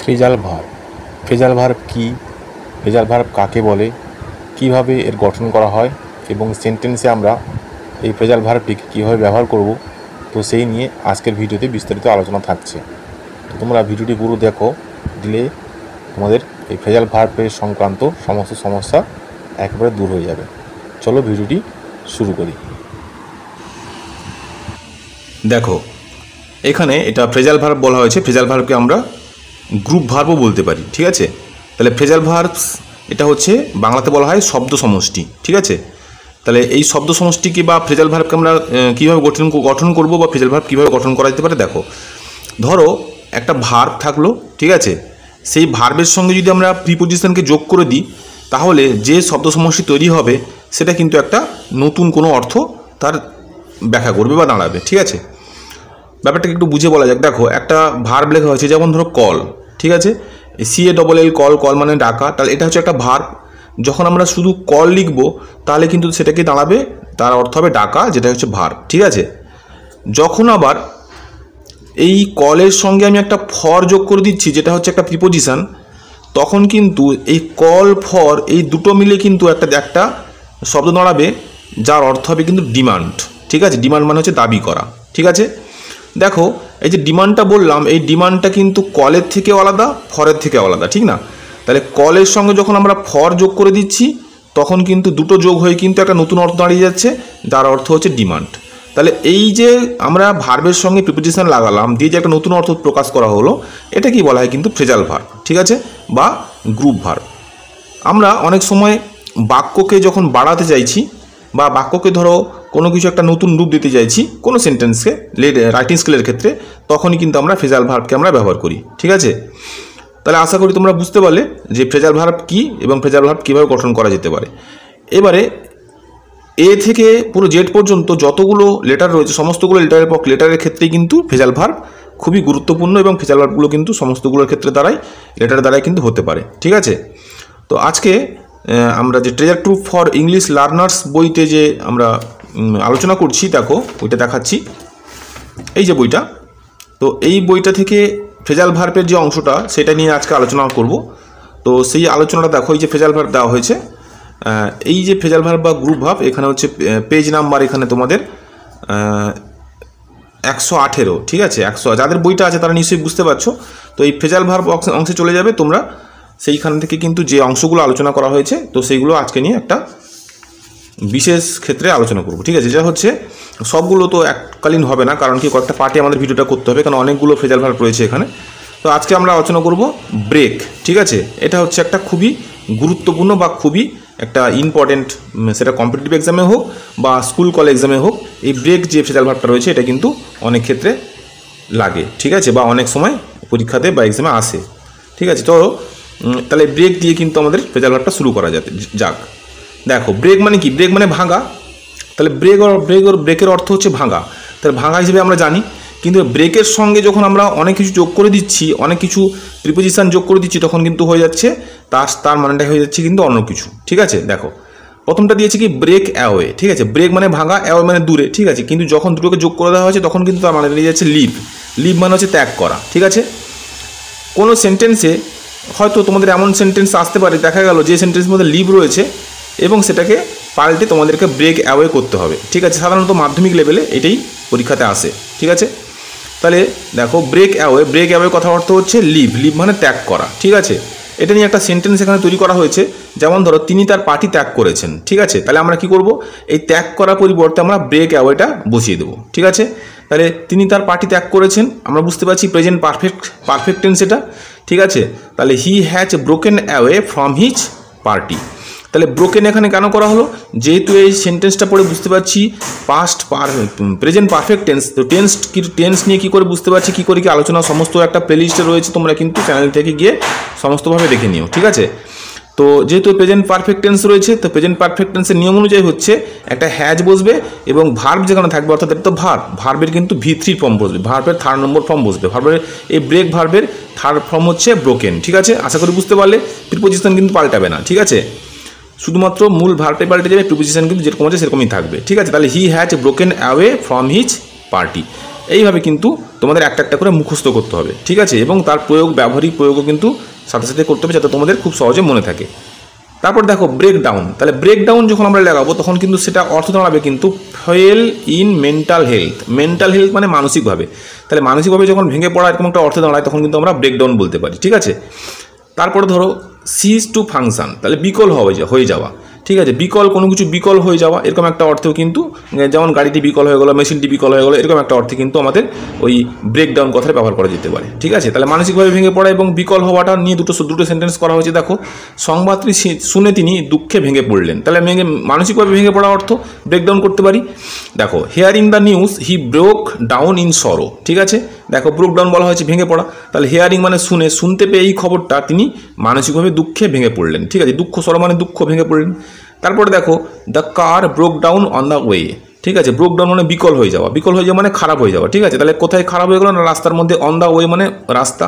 Phrasal verb. Phrasal verb কী, phrasal verb কাকে বলে, কিভাবে এর গঠন করা হয় এবং সেন্টেন্সে আমরা এই ফ্রেজাল ভার্বটিকে কীভাবে ব্যবহার করব, তো সেই নিয়ে আজকের ভিডিওতে বিস্তারিত আলোচনা থাকছে। তো তোমরা ভিডিওটি পুরো দেখো, দিলে তোমাদের এই ফ্রেজাল ভার্বের সংক্রান্ত সমস্ত সমস্যা একেবারে দূর হয়ে যাবে। চলো ভিডিওটি শুরু করি। দেখো, এখানে এটা ফ্রেজাল ভার্ব বলা হয়েছে। ফ্রেজাল ভার্বকে আমরা গ্রুপ ভার্বও বলতে পারি, ঠিক আছে। তাহলে ফ্রেজাল ভার্বস এটা হচ্ছে বাংলাতে বলা হয় শব্দ সমষ্টি, ঠিক আছে। তাহলে এই শব্দ সমষ্টিকে বা ফ্রেজাল ভার্বকে আমরা কীভাবে গঠন করব বা ফ্রেজাল ভার্ব কীভাবে গঠন করা যেতে পারে, দেখো। ধরো একটা ভার্ব থাকলো, ঠিক আছে। সেই ভার্বের সঙ্গে যদি আমরা প্রিপোজিশনকে যোগ করে দিই, তাহলে যে শব্দ সমষ্টি তৈরি হবে সেটা কিন্তু একটা নতুন কোনো অর্থ তার ব্যাখ্যা করবে বা দাঁড়াবে, ঠিক আছে। ব্যাপারটাকে একটু বুঝে বলা যাক। দেখো, একটা ভার্ব লেখা হয়েছে, যেমন ধরো কল, ঠিক আছে। CALL কল, কল মানে ডাকা। তাহলে এটা হচ্ছে একটা ভার্ব। যখন আমরা শুধু কল লিখব তাহলে কিন্তু সেটাকে দাঁড়াবে, তার অর্থ হবে ডাকা, যেটা হচ্ছে ভার্ব, ঠিক আছে। যখন আবার এই কলের সঙ্গে আমি একটা ফর যোগ করে দিচ্ছি, যেটা হচ্ছে একটা প্রিপোজিশন, তখন কিন্তু এই কল ফর এই দুটো মিলে কিন্তু একটা শব্দ দাঁড়াবে, যার অর্থ হবে কিন্তু ডিমান্ড, ঠিক আছে। ডিমান্ড মানে হচ্ছে দাবি করা, ঠিক আছে। দেখো, এই যে ডিমান্ডটা বললাম, এই ডিমান্ডটা কিন্তু কলের থেকেও আলাদা, ফরের থেকেও আলাদা, ঠিক না। তাহলে কলের সঙ্গে যখন আমরা ফর যোগ করে দিচ্ছি, তখন কিন্তু দুটো যোগ হয়ে কিন্তু একটা নতুন অর্থ দাঁড়িয়ে যাচ্ছে, যার অর্থ হচ্ছে ডিমান্ড। তাহলে এই যে আমরা ভার্বের সঙ্গে প্রিপোজিশন লাগালাম, দিয়ে যে একটা নতুন অর্থ প্রকাশ করা হলো, এটা কি বলা হয় কিন্তু ফ্রেজাল ভার্ব, ঠিক আছে, বা গ্রুপ ভার্ব। আমরা অনেক সময় বাক্যকে যখন বাড়াতে চাইছি, বা বাক্যকে ধরো কোনো কিছু একটা নতুন রূপ দিতে চাইছি কোনো সেন্টেন্সকে, রাইটিং স্কিলের ক্ষেত্রে, তখনই কিন্তু আমরা ফ্রেজাল ভার্বকে আমরা ব্যবহার করি, ঠিক আছে। তাহলে আশা করি তোমরা বুঝতে পারলে যে ফ্রেজাল ভার্ব কী এবং ফ্রেজাল ভার্ব কীভাবে গঠন করা যেতে পারে। এবারে এ থেকে পুরো জেড পর্যন্ত যতগুলো লেটার রয়েছে, সমস্তগুলো লেটারের ক্ষেত্রেই কিন্তু ফ্রেজাল ভার্ব খুবই গুরুত্বপূর্ণ, এবং ফ্রেজাল ভার্বগুলো কিন্তু সমস্তগুলোর ক্ষেত্রে লেটারের দ্বারাই কিন্তু হতে পারে, ঠিক আছে। তো আজকে আমরা যে treasure trove for English learners বইতে যে আমরা আলোচনা করছি, দেখো বইটা দেখাচ্ছি, এই যে বইটা। তো এই বইটা থেকে ফ্রেজাল ভার্বের যে অংশটা, সেটা নিয়ে আজকে আলোচনা করব। তো সেই আলোচনাটা দেখো, এই যে ফ্রেজাল ভার্ব দেওয়া হয়েছে, এই যে ফ্রেজাল ভার্ব বা গ্রুপ ভার্ব, এখানে হচ্ছে পেজ নাম্বার এখানে তোমাদের 118, ঠিক আছে। 100 যাদের বইটা আছে তারা নিশ্চয়ই বুঝতে পারছো। তো এই ফ্রেজাল ভার্ব অংশে চলে যাবে তোমরা, সেইখান থেকে কিন্তু যে অংশগুলো আলোচনা করা হয়েছে, তো সেইগুলো আজকে নিয়ে একটা বিশেষ ক্ষেত্রে আলোচনা করব, ঠিক আছে। যেটা হচ্ছে সবগুলো তো এককালীন হবে না, কারণ কি কয়েকটা পার্টে আমাদের ভিডিওটা করতে হবে, কারণ অনেকগুলো ফ্রেজাল ভার্ব রয়েছে এখানে। তো আজকে আমরা আলোচনা করব ব্রেক, ঠিক আছে। এটা হচ্ছে একটা খুবই গুরুত্বপূর্ণ বা খুবই একটা ইম্পর্টেন্ট, সেটা কম্পিটিটিভ এক্সামে হোক বা স্কুল কলেজ এক্সামে হোক, এই ব্রেক যে ফ্রেজাল ভার্বটা রয়েছে, এটা কিন্তু অনেক ক্ষেত্রে লাগে, ঠিক আছে, বা অনেক সময় পরীক্ষাতে বা এক্সামে আসে, ঠিক আছে। তো তাহলে ব্রেক দিয়ে কিন্তু আমাদের ফ্রেজাল ভার্বটা শুরু করা যাক। দেখো, ব্রেক মানে কি? ব্রেক মানে ভাঙা। তাহলে ব্রেকের অর্থ হচ্ছে ভাঙা। তাহলে ভাঙা হিসেবে আমরা জানি, কিন্তু ব্রেকের সঙ্গে যখন আমরা অনেক কিছু যোগ করে দিচ্ছি, অনেক কিছু প্রিপোজিশন যোগ করে দিচ্ছি, তখন কিন্তু হয়ে যাচ্ছে তার মানেটা হয়ে যাচ্ছে কিন্তু অন্য কিছু, ঠিক আছে। দেখো, প্রথমটা দিয়েছে কি ব্রেক অ্যাওয়ে, ঠিক আছে। ব্রেক মানে ভাঙা, অ্যাওয়ে মানে দূরে, ঠিক আছে। কিন্তু যখন দুটোকে যোগ করে দেওয়া হয়েছে, তখন কিন্তু তার মানে নিয়ে যাচ্ছে লিভ। লিভ মানে হচ্ছে ত্যাগ করা, ঠিক আছে। কোনো সেন্টেন্সে হয়তো তোমাদের এমন সেন্টেন্স আসতে পারে, দেখা গেল যে সেন্টেন্সের মধ্যে লিভ রয়েছে এবং সেটাকে পাল্টে তোমাদেরকে ব্রেক অ্যাওয়ে করতে হবে, ঠিক আছে। সাধারণত মাধ্যমিক লেভেলে এটাই পরীক্ষাতে আসে, ঠিক আছে। তাহলে দেখো, ব্রেক অ্যাওয়ে কথা অর্থ হচ্ছে লিভ মানে ত্যাগ করা, ঠিক আছে। এটা নিয়ে একটা সেন্টেন্স এখানে তৈরি করা হয়েছে, যেমন ধরো তিনি তার পার্টি ত্যাগ করেছেন, ঠিক আছে। তাহলে আমরা কি করব, এই ত্যাগ করার পরিবর্তে আমরা ব্রেক অ্যাওয়েটা বসিয়ে দেবো, ঠিক আছে। তাহলে তিনি তার পার্টি ত্যাগ করেছেন, আমরা বুঝতে পারছি প্রেজেন্ট পারফেক্ট টেন্স এটা, ঠিক আছে। তাহলে he has broken away from his party. তাহলে ব্রোকেন এখানে কেন করা হলো? যেহেতু এই সেন্টেন্সটা পড়ে বুঝতে পারছি প্রেজেন্ট পারফেক্ট টেন্স, তো টেন্স নিয়ে কী করে বুঝতে পারছি, কী করে কি আলোচনা, সমস্ত একটা প্লেলিস্টে রয়েছে, তোমরা কিন্তু চ্যানেল থেকে গিয়ে সমস্তভাবে দেখে নিও, ঠিক আছে। তো যেহেতু প্রেজেন্ট পারফেক্ট টেন্স রয়েছে, তো প্রেজেন্ট পারফেক্ট টেন্সের নিয়ম অনুযায়ী হচ্ছে একটা হ্যাজ বসবে এবং ভার্ব যেখানে থাকবে, অর্থাৎ এটা তো ভার্বের কিন্তু V3 ফর্ম বসবে, ভার্বের 3rd নম্বর ফর্ম বসবে। ভার্বের এই ব্রেক ভার্বের 3rd ফর্ম হচ্ছে ব্রোকেন, ঠিক আছে। আশা করি বুঝতে পারলে। প্রিপোজিশন কিন্তু পাল্টাবে না, ঠিক আছে। শুধুমাত্র মূল ভার্বটাই পাল্টে যাবে, প্রিপোজিশন কিন্তু যেরকম আছে সেরকমই থাকবে, ঠিক আছে। তাহলে he has broken away from his party. এইভাবে কিন্তু তোমাদের একটা একটা করে মুখস্থ করতে হবে, ঠিক আছে, এবং তার প্রয়োগ, ব্যবহারিক প্রয়োগও কিন্তু সাথে সাথে করতে হবে যাতে তোমাদের খুব সহজে মনে থাকে। তারপর দেখো ব্রেকডাউন। তাহলে ব্রেকডাউন যখন আমরা লাগাবো তখন কিন্তু সেটা অর্থ দাঁড়াবে কিন্তু fail in mental health. Mental health মানে মানসিকভাবে। তাহলে মানসিকভাবে যখন ভেঙে পড়া এরকম একটা অর্থ দাঁড়ায় তখন কিন্তু আমরা ব্রেকডাউন বলতে পারি, ঠিক আছে। তারপরে ধরো সিজ টু ফাংশন, তাহলে বিকল হয়ে যাওয়া, ঠিক আছে, বিকল, কোনো কিছু বিকল হয়ে যাওয়া এরকম একটা অর্থেও কিন্তু, যেমন গাড়িটি বিকল হয়ে গেলো, মেশিনটি বিকল হয়ে গেলো, এরকম একটা অর্থে কিন্তু আমাদের ওই ব্রেকডাউন কথাটা ব্যবহার করা যেতে পারে, ঠিক আছে। তাহলে মানসিকভাবে ভেঙে পড়া এবং বিকল হওয়াটা নিয়ে দুটো সেন্টেন্স করা হয়েছে। দেখো, সংবাদটি শুনে তিনি দুঃখে ভেঙে পড়লেন, তাহলে মানসিকভাবে ভেঙে পড়া অর্থ ব্রেকডাউন করতে পারি। দেখো, hearing the news he broke down in সরো, ঠিক আছে। দেখো, ব্রোক ডাউন বলা হয়েছে ভেঙে পড়া, তাহলে হিয়ারিং মানে শুনতে পেয়ে এই খবরটা তিনি মানসিকভাবে দুঃখে ভেঙে পড়লেন, ঠিক আছে, দুঃখ সরো মানে দুঃখ, ভেঙে পড়লেন। তারপরে দেখো, the car broke down on the way, ঠিক আছে, ব্রোক ডাউন মানে বিকল হয়ে যাওয়া, বিকল হয়ে যাওয়া মানে খারাপ হয়ে যাওয়া, ঠিক আছে। তাহলে কোথায় খারাপ হয়ে গেলো না, রাস্তার মধ্যে, অন দ্য ওয়ে মানে রাস্তা,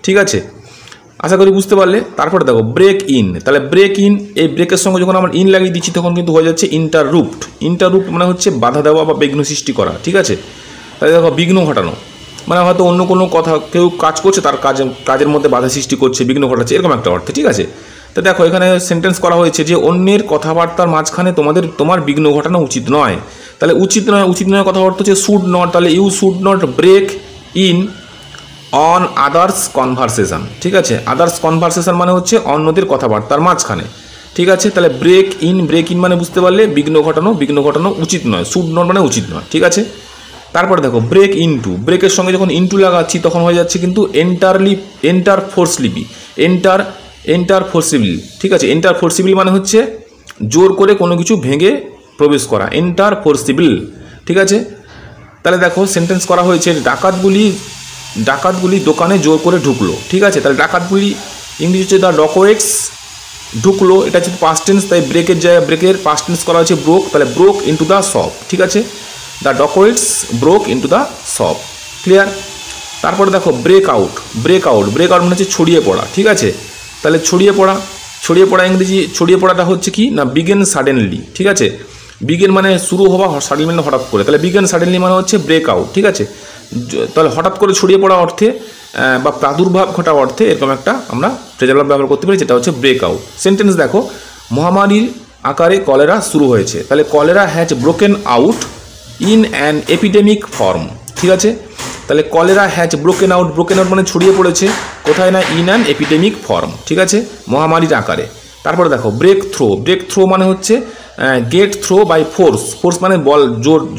ঠিক আছে, আশা করি বুঝতে পারলে। তারপরে দেখো ব্রেক ইন, তাহলে ব্রেক ইন, এই ব্রেকের সঙ্গে যখন আমরা ইন লাগিয়ে দিচ্ছি তখন কিন্তু হয়ে যাচ্ছে ইন্টাররুপ্ট। ইন্টাররুপ্ট মানে হচ্ছে বাধা দেওয়া বা বিঘ্ন সৃষ্টি করা, ঠিক আছে। তাহলে দেখো বিঘ্ন ঘটানো মানে হয়তো অন্য কোনো কথা, কেউ কাজ করছে তার কাজের মধ্যে বাধা সৃষ্টি করছে, বিঘ্ন ঘটাচ্ছে, এরকম একটা অর্থে, ঠিক আছে। তো দেখো এখানে সেন্টেন্স করা হয়েছে যে অন্যের কথাবার্তার মাঝখানে তোমার বিঘ্ন ঘটানো উচিত নয়। তাহলে উচিত নয় কথা অর্থ হচ্ছে শুড নট, তাহলে you should not break in on others conversation, ঠিক আছে। আদার্স কনভারসেশন মানে হচ্ছে অন্যদের কথাবার্তার মাঝখানে, ঠিক আছে। তাহলে ব্রেক ইন মানে বুঝতে পারলে বিঘ্ন ঘটানো উচিত নয়, শুড নট মানে উচিত নয়, ঠিক আছে। তারপরে দেখো ব্রেক ইনটু, ব্রেকের সঙ্গে যখন ইনটু লাগাচ্ছি তখন হয়ে যাচ্ছে কিন্তু এন্টার ফোর্সিবলি, ঠিক আছে। এন্টার ফোর্সিবলি মানে হচ্ছে জোর করে কোনো কিছু ভেঙে প্রবেশ করা, এন্টার ফোর্সিবল, ঠিক আছে। তাহলে দেখো সেন্টেন্স করা হয়েছে ডাকাতগুলি দোকানে জোর করে ঢুকলো, ঠিক আছে। তাহলে ডাকাতগুলি ইংলিশ হচ্ছে দ্য ডকোয়েটস ঢুকলো, এটা হচ্ছে পাস্ট টেন্স, তাই ব্রেকের পাস্ট টেন্স করা হয়েছে ব্রোক, তাহলে ব্রোক ইন্টু দ্য শপ, ঠিক আছে। The dacoits broke into the shop, clear. তারপরে দেখো ব্রেক আউট মানে হচ্ছে ছড়িয়ে পড়া, ঠিক আছে। তাহলে ছড়িয়ে পড়া ইংরেজি ছড়িয়ে পড়াটা হচ্ছে কি না, বিগেন সাডেনলি, ঠিক আছে। বিগেন মানে শুরু হওয়া, সাডেনলি মানে হঠাৎ করে, তাহলে বিগেন সাডেনলি মানে হচ্ছে ব্রেক আউট, ঠিক আছে। তাহলে হঠাৎ করে ছড়িয়ে পড়া অর্থে বা প্রাদুর্ভাব ঘটা অর্থে এরকম একটা আমরা ফ্রেজাল ভার্ব ব্যবহার করতে পারি, যেটা হচ্ছে ব্রেক আউট। সেন্টেন্স দেখো, মহামারীর আকারে কলেরা শুরু হয়েছে, তাহলে cholera has broken out in an epidemic form, ঠিক আছে। তাহলে কলেরা হ্যাজ ব্রোকেন আউট মানে ছড়িয়ে পড়েছে কোথায় না, ইন অ্যান এপিডেমিক ফর্ম, ঠিক আছে, মহামারীর আকারে। তারপরে দেখো ব্রেক থ্রো মানে হচ্ছে গেট থ্রো বাই ফোর্স মানে বল,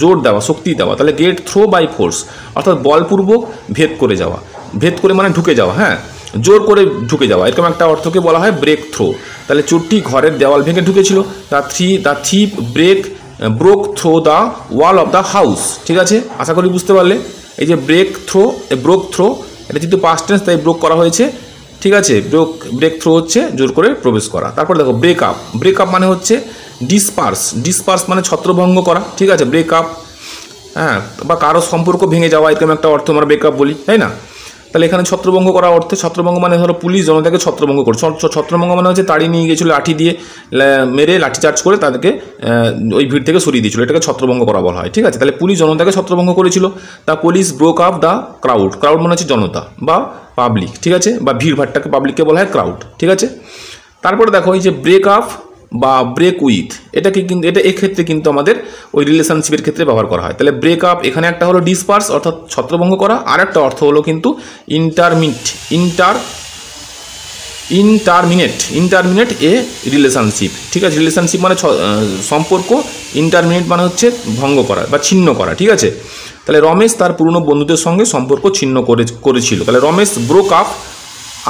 জোর দেওয়া, শক্তি দেওয়া, তাহলে গেট থ্রো বাই ফোর্স অর্থাৎ বলপূর্বক ভেদ করে মানে ঢুকে যাওয়া, হ্যাঁ, জোর করে ঢুকে যাওয়া, এরকম একটা অর্থকে বলা হয় ব্রেক থ্রো। তাহলে চোরটি ঘরের দেওয়াল ভেঙে ঢুকেছিল, the thief broke through the wall of the house, ঠিক আছে, আশা করি বুঝতে পারলে। এই যে ব্রোক থ্রো এটা কিন্তু পাস্ট টেন্স, তাই ব্রোক করা হয়েছে, ঠিক আছে। ব্রেক থ্রো হচ্ছে জোর করে প্রবেশ করা। তারপর দেখো ব্রেক আপ মানে হচ্ছে ডিসপার্স মানে ছত্রভঙ্গ করা, ঠিক আছে, ব্রেক আপ, হ্যাঁ, বা কারো সম্পর্ক ভেঙে যাওয়া, এরকম একটা অর্থ আমরা ব্রেক আপ বলি, তাই না। তাহলে এখানে ছত্রভঙ্গ করা অর্থে, ছত্রভঙ্গ মানে ধরো পুলিশ জনতাকে ছত্রভঙ্গ করে, ছত্রভঙ্গ মানে হচ্ছে তাড়িয়ে নিয়ে গিয়েছিল, লাঠি দিয়ে মেরে লাঠিচার্জ করে তাদেরকে ওই ভিড় থেকে সরিয়ে দিয়েছিল, এটাকে ছত্রভঙ্গ করা বলা হয়, ঠিক আছে। তাহলে পুলিশ জনতাকে ছত্রভঙ্গ করেছিল, the police broke up the crowd মানে হচ্ছে জনতা বা পাবলিক, ঠিক আছে, বা ভিড়ভাট্টাকে পাবলিককে বলা হয় ক্রাউড, ঠিক আছে। তারপরে দেখো এই যে ব্রেক আপ বা ব্রেক উইথ, এটা এক্ষেত্রে কিন্তু আমাদের ওই রিলেশনশিপের ক্ষেত্রে ব্যবহার করা হয়। তাহলে ব্রেক আপ এখানে একটা হলো ডিসপার্স অর্থাৎ ছত্রভঙ্গ করা, আর একটা অর্থ হলো কিন্তু ইন্টারমিনেট এ রিলেশনশিপ, ঠিক আছে। রিলেশনশিপ মানে সম্পর্ক, ইন্টারমিনেট মানে হচ্ছে ভঙ্গ করা বা ছিন্ন করা, ঠিক আছে। তাহলে রমেশ তার পুরনো বন্ধুদের সঙ্গে সম্পর্ক ছিন্ন করেছিল, তাহলে রমেশ ব্রোক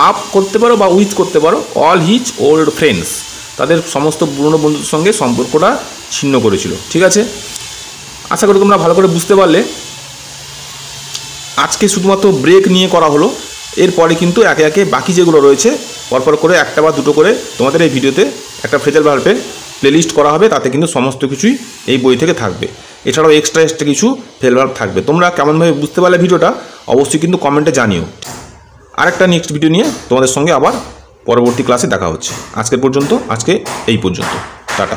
আপ করতে পারো বা উইথ করতে পারো অল হিজ ওল্ড ফ্রেন্ডস, তাদের সমস্ত পুরনো বন্ধুদের সঙ্গে সম্পর্কটা ছিন্ন করেছিল, ঠিক আছে। আশা করি তোমরা ভালো করে বুঝতে পারলে। আজকে শুধুমাত্র ব্রেক নিয়ে করা হলো, এরপরে কিন্তু একে একে বাকি যেগুলো রয়েছে পরপর করে একটা বা দুটো করে তোমাদের এই ভিডিওতে একটা ফ্রেজাল ভার্বের প্লেলিস্ট করা হবে, তাতে কিন্তু সমস্ত কিছুই এই বই থেকে থাকবে। এছাড়াও এক্সট্রা কিছু ফ্রেজাল ভার্ব থাকবে। তোমরা কেমনভাবে বুঝতে পারলে ভিডিওটা অবশ্যই কিন্তু কমেন্টে জানিও। আরেকটা নেক্সট ভিডিও নিয়ে তোমাদের সঙ্গে আবার পরবর্তী ক্লাসে দেখা হচ্ছে। আজকে এই পর্যন্ত, টাটা।